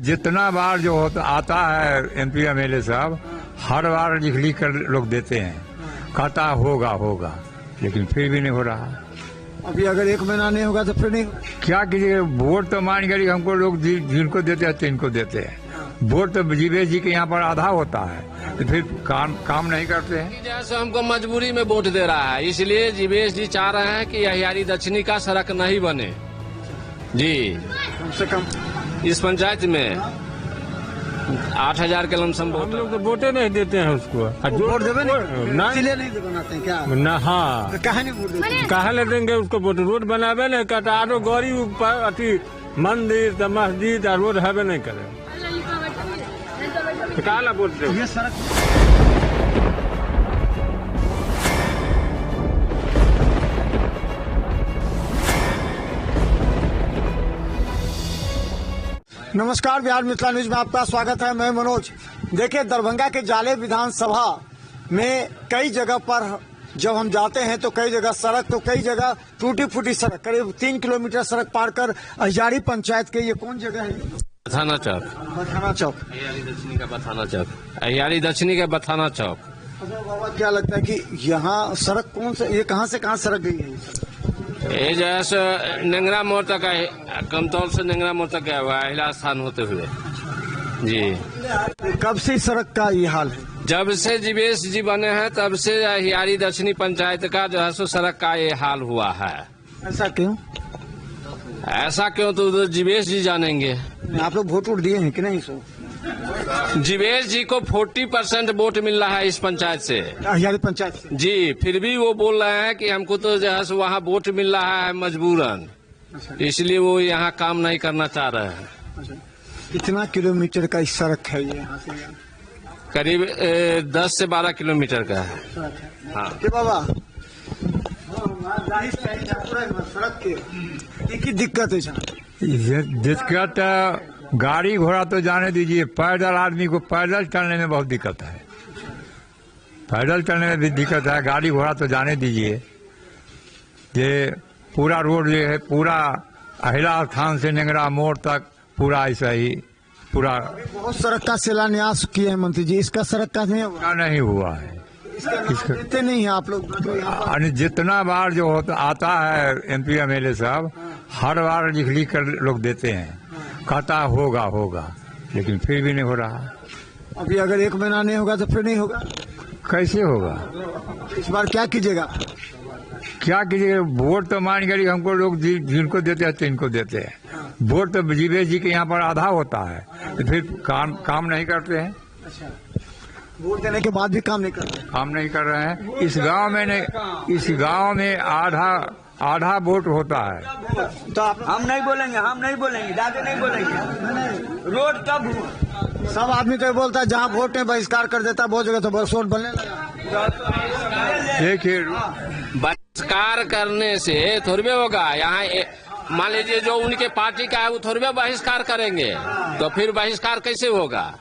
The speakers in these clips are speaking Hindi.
जितना बार जो होता आता है एमपी एमएलए साहब, हर बार लिख कर लोग देते हैं, कहता होगा होगा, लेकिन फिर भी नहीं हो रहा। अभी अगर 1 महीना नहीं होगा तो फिर नहीं। क्या कीजिए, वोट तो मान कर हमको लोग जिनको देते हैं तिनको देते हैं। वोट तो जीवेश जी के यहाँ पर आधा होता है, तो फिर काम नहीं करते हैं। जैसे हमको मजबूरी में वोट दे रहा है, इसलिए जीवेश जी चाह रहे हैं कि अहियारी दक्षिणी का सड़क नहीं बने जी। कम से कम इस पंचायत में 8000 के लमसम वोट। हम लोग तो वोटे नहीं देते हैं उसको। वोट देवे नहीं, इसलिए नहीं बनाते हैं क्या? ना, हाँ, तो काहे नहीं वोट देते? काहे ले देंगे उसको वोट? रोड बनावे नहीं करता, आरो गौरी अथी मंदिर तो मस्जिद और रोड है नहीं करे, तो काहे ला वोट देंगे? ये सड़क नमस्कार, बिहार मिथिला न्यूज में आपका स्वागत है। मैं मनोज। देखिए, दरभंगा के जाले विधानसभा में कई जगह पर जब हम जाते हैं तो कई जगह सड़क, तो कई जगह टूटी फूटी सड़क, करीब 3 किलोमीटर सड़क पार कर अहियारी पंचायत के ये कौन जगह है? बथाना चौक। बथाना चौक। अहियारी दक्षिणी का बथाना चौक। अहियारी दक्षिणी का बथाना चौक। अच्छा बाबा, क्या लगता है कि यहाँ सड़क कौन सा, ये कहाँ से कहाँ सड़क गई है? ये जैसे नेंगरा मोड़ तक है, कमतौल से नेंगरा मोड़ तक गया हुआ है, अहिला स्थान होते हुए जी। कब से सड़क का ये हाल है? जब से जीवेश जी बने हैं तब से अहियारी दक्षिणी पंचायत का जो है सो सड़क का ये हाल हुआ है। ऐसा क्यों? ऐसा क्यों तो जीवेश जी जानेंगे। आप लोग वोट दिए हैं कि नहीं? सो जीवेश जी को 40% वोट मिल रहा है इस पंचायत से, अहियारी पंचायत से जी। फिर भी वो बोल रहे हैं कि हमको तो जो है सो वहाँ वोट मिल रहा है मजबूरन, इसलिए वो यहाँ काम नहीं करना चाह रहे हैं। अच्छा, कितना किलोमीटर का इस सड़क है ये यहाँ से? करीब 10 से 12 किलोमीटर का है। हाँ के बाबा, सड़क की दिक्कत है। दिक्कत गाड़ी घोड़ा तो जाने दीजिए, पैदल आदमी को पैदल चलने में बहुत दिक्कत है। पैदल चलने में भी दिक्कत है, गाड़ी घोड़ा तो जाने दीजिए। ये पूरा रोड जो है, पूरा अहिला स्थान से नेंगरा मोड़ तक पूरा ऐसा ही पूरा। बहुत सड़क का शिलान्यास किए हैं मंत्री जी, इसका सड़क का नहीं हुआ है। इसका देते नहीं है आप लोग तो यहाँ पर। जितना बार जो होता आता है एमपी एमएलए साहब, हर बार लिख कर लोग देते हैं, कहता होगा होगा, लेकिन फिर भी नहीं हो रहा। अभी अगर 1 महीना नहीं होगा तो फिर नहीं होगा। कैसे होगा? इस बार क्या कीजिएगा? क्या कीजिए, वोट तो मान कर हमको लोग जिनको देते हैं तिनको देते हैं। वोट तो जीवेश जी के यहाँ पर आधा होता है, तो फिर काम नहीं करते हैं। अच्छा, वोट देने के बाद भी काम नहीं कर रहे? काम नहीं कर रहे हैं। इस गांव में नहीं, इस गांव में आधा वोट होता है। तो आप हम नहीं बोलेंगे, दादे नहीं बोलेंगे। रोड कब हुआ? सब आदमी तो ये बोलता है जहाँ वोट में बहिष्कार कर देता है, बहुत जगह तो बस वोट बनने लगा। देखिए, बहिष्कार करने से थोड़ी होगा। यहाँ मान लीजिए जो उनके पार्टी का है वो थोड़ी बहिष्कार करेंगे, तो फिर बहिष्कार कैसे होगा?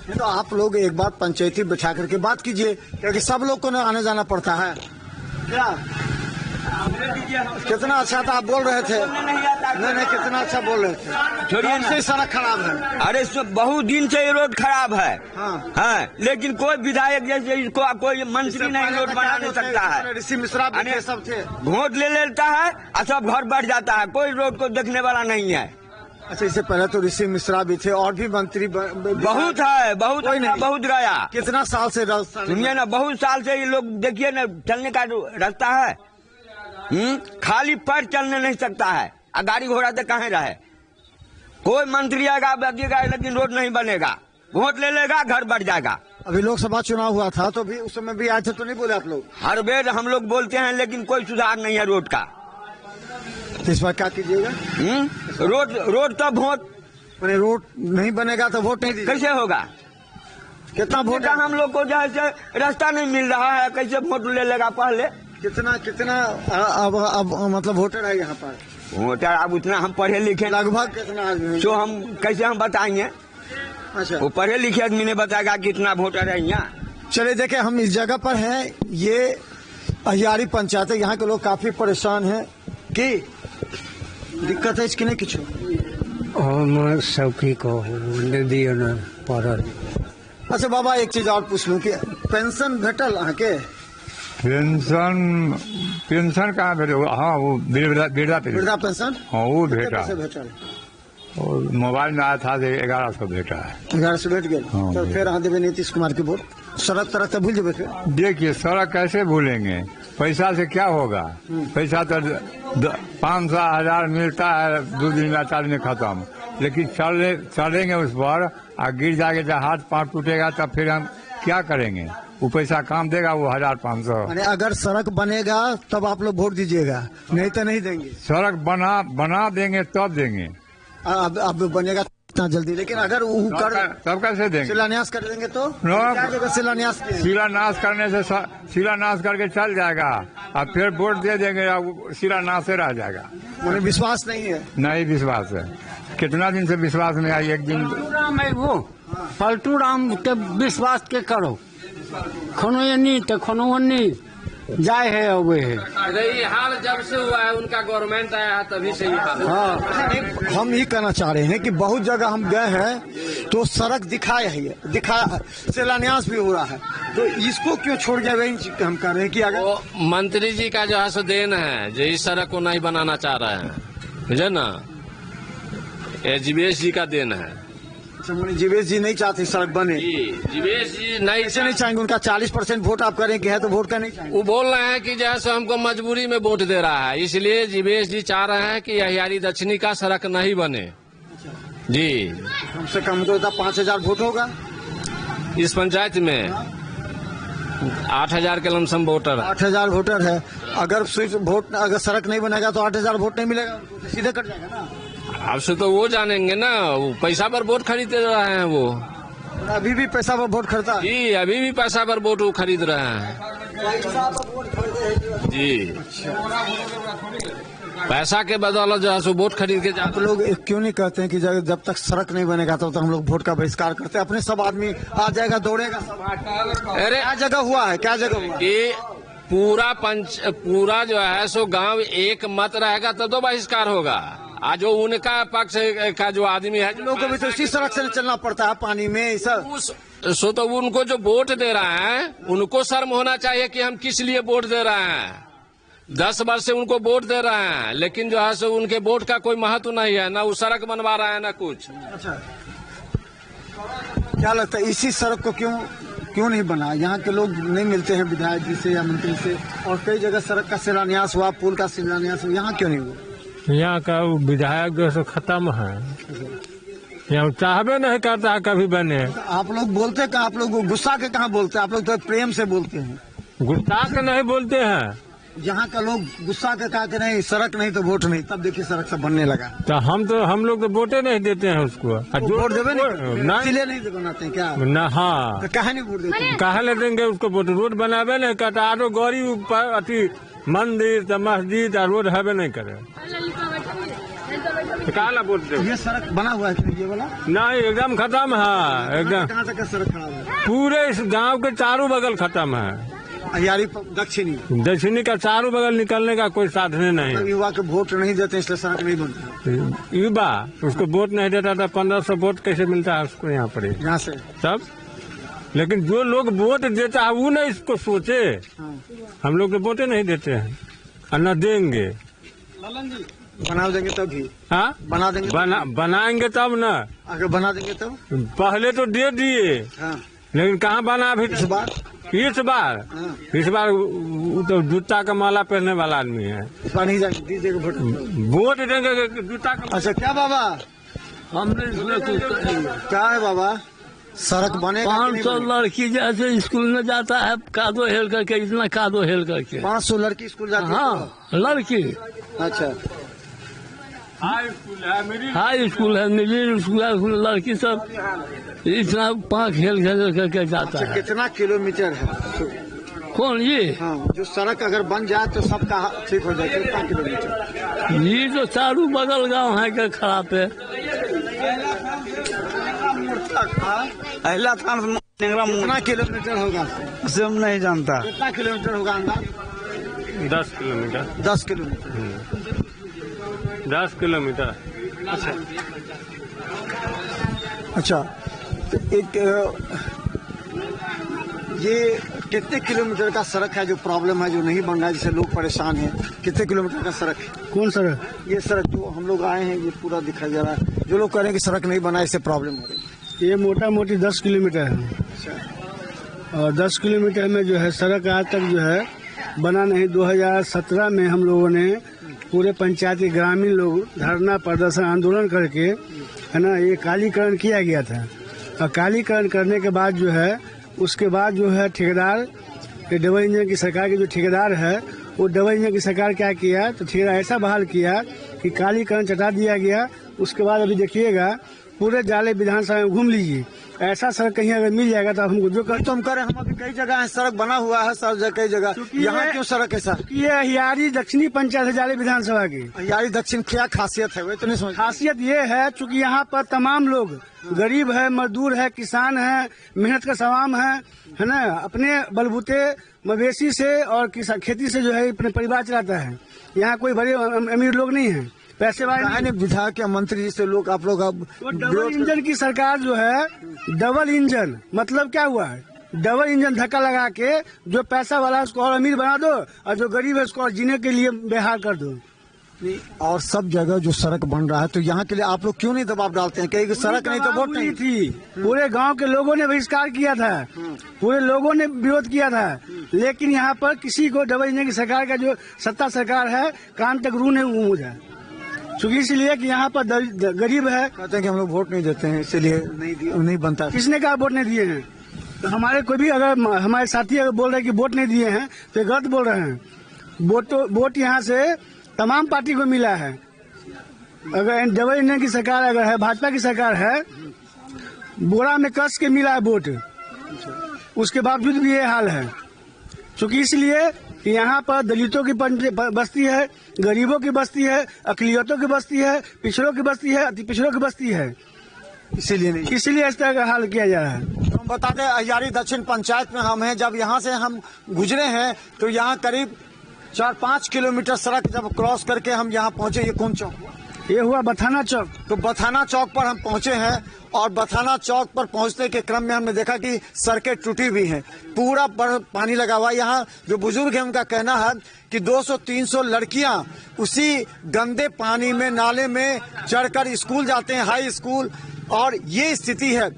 तो आप लोग एक बार पंचायती बैठा करके बात कीजिए, क्योंकि सब लोग को आने जाना पड़ता है। क्या कितना अच्छा था आप बोल रहे थे। नहीं, कितना अच्छा बोल रहे थे। छोड़िए ना, सड़क खराब है। अरे बहुत दिन से ये रोड खराब है। हाँ, लेकिन कोई विधायक जैसे इसको कोई मंत्री नहीं रोड बना नहीं सकता है। ऋषि मिश्रा भी सब थे, वोट ले लेता है और सब घर बढ़ जाता है, कोई रोड को देखने वाला नहीं है। अच्छा, इससे पहले तो ऋषि मिश्रा भी थे और भी मंत्री बहुत है, बहुत गया। कितना साल से सुनिए ना, बहुत साल से ये लोग देखिए ना, चलने का रास्ता है खाली पैर चलने नहीं सकता है, गाड़ी घोड़ा तो कहाँ रहे। कोई मंत्री आएगा बदलेगा, लेकिन रोड नहीं बनेगा। वोट ले लेगा, घर बढ़ जाएगा। अभी लोकसभा चुनाव हुआ था तो भी उस समय भी आए थे, तो नहीं बोले आप लोग? हर बेर हम लोग बोलते हैं, लेकिन कोई सुधार नहीं है रोड का। तो इस बार क्या कीजिएगा? रोड तब वोट, रोड नहीं बनेगा तो वोट नहीं दीजिएगा। कैसे होगा? कितना वोट? हम लोग को जैसे रास्ता नहीं मिल रहा है, कैसे वोट ले लेगा? पहले कितना अब मतलब वोटर है यहाँ पर? वोटर अब उतना हम पढ़े लिखे लगभग कितना आदमी? तो हम कैसे हम बताएंगे? अच्छा, वो पढ़े लिखे आदमी ने बताएगा कितना वोटर है यहाँ। चलिए देखिए, हम इस जगह पर हैं, ये अहियारी पंचायत है। यहाँ के लोग काफी परेशान हैं कि दिक्कत है इसकी नहीं कुछ। हम सौखी को दियो न पड़ल। अच्छा बाबा एक चीज और पूछ लूं कि पेंशन भेटल अहाँके? पेंशन कहाँ भेटे? हाँ वो वृद्धा पेंशन। वृद्धा पेंशन हाँ वो कितने भेटा। पैसे भेटल? और मोबाइल में आया था 1100 भेटा है। 1100 भेट गए। हाँ, तो फिर अहाँ देवे नीतीश कुमार के वोट। सड़क तरह से भूल जेबे फिर। देखिए सड़क कैसे भूलेंगे? पैसा से क्या होगा? पैसा तो 500,000 मिलता है 2 दिन में 4 दिन में खत्म। लेकिन चलेंगे उस पर और गिर जाएगा तो हाथ पांव टूटेगा तब फिर हम क्या करेंगे? वो पैसा काम देगा वो 1500। यानी अगर सड़क बनेगा तब आप लोग वोट दीजिएगा, नहीं तो नहीं देंगे। सड़क बना देंगे तब देंगे। अब बनेगा इतना जल्दी, लेकिन अगर वो कर तब कैसे देंगे? शिलान्यास कर देंगे तो नो। क्या जगह शिलान्यास किए? शिलान्यास करने से शिलान्यास करके चल जाएगा और फिर वोट दे देंगे, शिलान्यास से रह जाएगा। उन्हें विश्वास नहीं है। नहीं विश्वास है। कितना दिन से विश्वास में आई? एक दिन राम है वो पलटू राम के विश्वास के करो, खनो ये नहीं तो खनो नहीं जाए है अवे है। यही हाल जब से हुआ है उनका गवर्नमेंट आया है तभी से ही हाल है। हाँ, हम ये कहना चाह रहे हैं कि बहुत जगह हम गए हैं तो सड़क दिखाया शिलान्यास भी हो रहा है, तो इसको क्यों छोड़ गया? वही चीज हम कह रहे हैं कि अगर वो मंत्री जी का जो है सो देन है जो इस सड़क को नहीं बनाना चाह रहे हैं, मुझे ना जीवेश जी का देन है। जीवेश जी नहीं चाहते सड़क बने। जीवेश जी नहीं ऐसे नहीं चाहेंगे। उनका 40% वोट आप करें कि है तो वोट का नहीं चाहेंगे। वो बोल रहे हैं कि जैसे हमको मजबूरी में वोट दे रहा है, इसलिए जीवेश जी चाह रहे हैं कि अहियारी दक्षिणी का सड़क नहीं बने। जी कम से कम तो 5,000 वोट होगा इस पंचायत में। 8,000 के लमसम वोटर है। 8,000 वोटर है। अगर स्विच वोट अगर सड़क नहीं बनेगा तो 8,000 वोट नहीं मिलेगा, तो सीधे कट जाएगा ना। अब से तो वो जानेंगे ना, वो पैसा पर वोट खरीदते रहे हैं वो। अभी भी पैसा पर वोट खरीदता है। जी अभी भी पैसा पर वोट वो खरीद रहे हैं। जी पैसा के बदौलत जो है सो वोट खरीद के जाते लोग क्यों नहीं कहते हैं कि जब तक सड़क नहीं बनेगा तब तक हम लोग वोट का बहिष्कार करते हैं? अपने सब आदमी आ जाएगा, दौड़ेगा सब। अरे क्या जगह हुआ है? क्या जगह हुआ है? कि पूरा जो है सो गांव एक मत रहेगा तब तो बहिष्कार होगा। आज जो उनका पक्ष का जो आदमी है, लोगों को भी तो इसी सड़क से चलना पड़ता है पानी में सब। सो तो उनको जो वोट दे रहे हैं उनको शर्म होना चाहिए कि हम किस लिए वोट दे रहे हैं। 10 वर्ष से उनको वोट दे रहे हैं, लेकिन जो है सो उनके वोट का कोई महत्व नहीं है, ना वो सड़क बनवा रहा है ना कुछ। अच्छा, क्या लगता है इसी सड़क को क्यों नहीं बना? यहाँ के लोग नहीं मिलते हैं विधायक जी से या मंत्री से, और कई जगह सड़क का शिलान्यास हुआ, पुल का शिलान्यास हुआ, यहाँ क्यों नहीं हुआ? यहाँ का विधायक जो है खत्म है, यहाँ चाहबे नहीं करता है कभी बने। आप लोग बोलते कहाँ? आप लोग गुस्सा के कहाँ बोलते हैं? आप लोग तो प्रेम से बोलते हैं। गुस्सा के नहीं बोलते हैं। यहाँ का लोग गुस्सा के कहा कि नहीं सड़क नहीं तो वोट नहीं, तब देखिए सड़क सब बनने लगा। तो हम लोग तो वोटे नहीं देते हैं उसको। जो वोट देवे नहीं, इसलिए नहीं बनाते हैं क्या? न हाँ, तो कहा नहीं वोट देते हैं? कहा ले देंगे उसको वोट? रोड बनावे नहीं करता, आरो गौरी अति मंदिर तो मस्जिद और रोड हवे नहीं करे, काला वोट दे। ये सड़क बना हुआ है ये वाला? नहीं, एकदम खत्म है, एकदम। कहाँ तक सड़क खराब है? पूरे इस गांव के चारों बगल खत्म है। अहियारी दक्षिणी का चारों बगल निकलने का कोई साधन नहीं। युवा के वोट नहीं देते इसलिए सड़क नहीं बनती। युवा उसको वोट नहीं देता था, 1500 वोट कैसे मिलता है उसको यहाँ पर? यहाँ से तब लेकिन जो लोग वोट देता है वो नहीं इसको सोचे। हम लोग तो वोटे नहीं देते हैं और न देंगे। बना देंगे तब भी। हाँ बना देंगे, बनाएंगे तब न। अगर बना देंगे तब? पहले तो दे दिए, लेकिन कहाँ बना अभी इस बार? इस बार वो तो जूता का माला पहनने वाला आदमी है। इस बार नहीं जाएंगे, दीजिएगा वोट देंगे जूता का। अच्छा क्या बाबा? हमने इसमें कुछ क्या है बाबा? सड़क बनेगा? 500 लड़की जैसे स्कूल में जाता है कादो हेल करके, इतना कादो हेल करके। 500 लड़की स्कूल जाती है? हाँ लड़की। अच्छा, हाई स्कूल है, मिडिल स्कूल है, लड़की सब इतना 5 खेल करके जाता है। कितना किलोमीटर है? कौन ये? हाँ, जो सड़क अगर बन जाए तो सबका ठीक हो जाए। कितना किलोमीटर? ये तो चारों बगल गांव है के खराब है। अहला थान कितना किलोमीटर होगा? से हम नहीं जानता। कितना किलोमीटर होगा अंदाज? 10 किलोमीटर। 10 किलोमीटर। 10 किलोमीटर। अच्छा, अच्छा, तो ये कितने किलोमीटर का सड़क है जो प्रॉब्लम है, जो नहीं बन रहा है, जिससे लोग परेशान हैं? कितने किलोमीटर का सड़क है? कौन सड़क? ये सड़क जो हम लोग आए हैं, ये पूरा दिखाई जा रहा है। जो लोग कह रहे हैं कि सड़क नहीं बना, इससे प्रॉब्लम हो रही है। ये मोटा मोटी 10 किलोमीटर है, और 10 किलोमीटर में जो है सड़क आज तक जो है बना नहीं। 2017 में हम लोगों ने पूरे पंचायत के ग्रामीण लोग धरना प्रदर्शन आंदोलन करके, है ना, ये कालीकरण किया गया था। और कालीकरण करने के बाद जो है, उसके बाद जो है ठेकेदार, डबल इंजन की सरकार के जो ठेकेदार है, वो डबल इंजन की सरकार क्या किया, तो ठेकेदार ऐसा बहाल किया कि कालीकरण चटा दिया गया। उसके बाद अभी देखिएगा पूरे जाले विधानसभा में घूम लीजिए, ऐसा सड़क कहीं अगर मिल जाएगा तो हमको जो कर तुम करें। हम अभी कई जगह है, सड़क बना हुआ है, सब जगह कई जगह। यहाँ क्यों सड़क है सर? ये अहियारी दक्षिणी पंचायत है जाले विधानसभा की। अहियारी दक्षिण क्या खासियत है, वो तो नहीं समझ। खासियत ये है चूंकि यहाँ पर तमाम लोग गरीब है, मजदूर है, किसान है, मेहनत का सवाम है ना, अपने बलबूते मवेशी से और खेती से जो है अपने परिवार चलाता है। यहाँ कोई बड़े अमीर लोग नहीं है, पैसे वाले। विधायक या मंत्री जिससे लोग आप लोग अब तो डबल इंजन की सरकार जो है, डबल इंजन मतलब क्या हुआ है? डबल इंजन धक्का लगा के जो पैसा वाला है उसको और अमीर बना दो, और जो गरीब है उसको और जीने के लिए बेहाल कर दो। और सब जगह जो सड़क बन रहा है, तो यहाँ के लिए आप लोग क्यों नहीं दबाव डालते हैं? कहीं सड़क नहीं तो वोट नहीं थी। पूरे गांव के लोगों ने बहिष्कार किया था, पूरे लोगों ने विरोध किया था, लेकिन यहाँ पर किसी को डबल इंजन की सरकार का जो सत्ता सरकार है, कान तक रू नहीं गूंज है। चूंकि इसलिए कि यहाँ पर गरीब है, कहते हैं कि हम लोग वोट नहीं देते हैं, इसलिए नहीं बनता। किसने कहा वोट नहीं दिए हैं? तो हमारे कोई भी अगर हमारे साथी अगर बोल रहे हैं कि वोट नहीं दिए हैं तो गलत बोल रहे हैं। वोट यहाँ से तमाम पार्टी को मिला है। अगर डबल इंजन की सरकार अगर है, भाजपा की सरकार है, बोरा में कस के मिला है वोट, उसके बावजूद भी ये हाल है। चूंकि इसलिए कि यहाँ पर दलितों की बस्ती है, गरीबों की बस्ती है, अकलियतों की बस्ती है, पिछड़ों की बस्ती है, अति पिछड़ों की बस्ती है, इसीलिए इस तरह का हाल किया जा रहा है। हम बता दें, अहियारी दक्षिण पंचायत में हम हैं। जब यहाँ से हम गुजरे हैं तो यहाँ करीब 4-5 किलोमीटर सड़क जब क्रॉस करके हम यहाँ पहुँचे। ये कौन चौक? ये हुआ बथाना चौक। तो बथाना चौक पर हम पहुँचे हैं, और बथाना चौक पर पहुंचने के क्रम में हमने देखा कि सड़कें टूटी हुई हैं, पूरा पानी लगा हुआ। यहाँ जो बुजुर्ग हैं उनका कहना है कि 200-300 लड़कियां उसी गंदे पानी में, नाले में चढ़कर स्कूल जाते हैं, हाई स्कूल, और ये स्थिति है।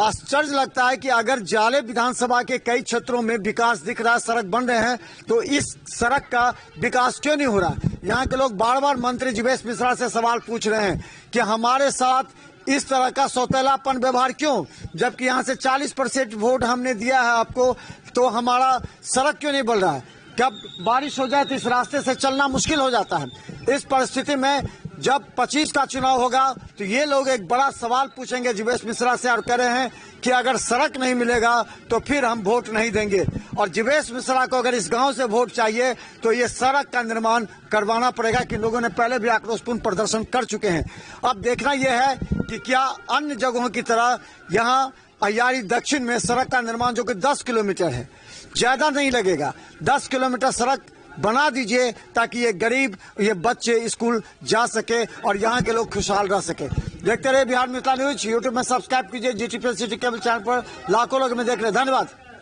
आश्चर्य लगता है कि अगर जाले विधानसभा के कई क्षेत्रों में विकास दिख रहा है, सड़क बन रहे हैं, तो इस सड़क का विकास क्यों नहीं हो रहा? यहाँ के लोग बार बार मंत्री जीवेश मिश्रा से सवाल पूछ रहे हैं कि हमारे साथ इस तरह का सौतेलापन व्यवहार क्यों, जबकि यहाँ से 40% वोट हमने दिया है आपको, तो हमारा सड़क क्यों नहीं बन रहा है? जब बारिश हो जाए तो इस रास्ते से चलना मुश्किल हो जाता है। इस परिस्थिति में जब 25 का चुनाव होगा तो ये लोग एक बड़ा सवाल पूछेंगे जीवेश मिश्रा से, और कह रहे हैं कि अगर सड़क नहीं मिलेगा तो फिर हम वोट नहीं देंगे। और जीवेश मिश्रा को अगर इस गांव से वोट चाहिए तो ये सड़क का निर्माण करवाना पड़ेगा, कि लोगों ने पहले भी आक्रोशपूर्ण प्रदर्शन कर चुके हैं। अब देखना यह है कि क्या अन्य जगहों की तरह यहाँ अहियारी दक्षिण में सड़क का निर्माण, जो कि 10 किलोमीटर है, ज्यादा नहीं लगेगा, 10 किलोमीटर सड़क बना दीजिए ताकि ये गरीब, ये बच्चे स्कूल जा सके और यहाँ के लोग खुशहाल रह सके। देखते रहे बिहार मिथिला न्यूज। यूट्यूब में सब्सक्राइब कीजिए, GTPL सिटी केबल चैनल पर लाखों लोग में देख रहे। धन्यवाद।